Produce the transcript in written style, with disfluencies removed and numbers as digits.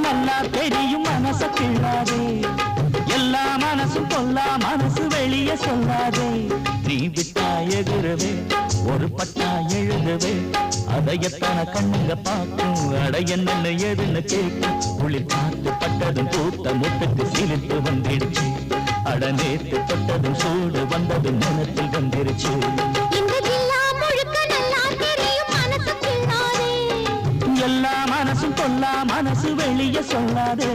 நல்லா தெரியும் மனச கிள்ளாதே எல்லா மனசும் கொல்லா மனசு வெளிய சொல்லாதே நீ விட்டா எகுறவே ஒரு பட்டா எழுதவே அதை எத்தனை கண்ணுங்க பார்க்கும் அட என்னன்னு எதுன்னு கேட்கும் குளிர் பார்த்து பட்டதும் பூத்த முத்துக்கு சிலிர்த்து வந்துடுச்சு அட நேத்து பட்டதும் சூடு வந்ததும் மனத்தில் வந்துருச்சு எல்லா மனசும் கொல்லா மனசு வெளிய சொல்லாதே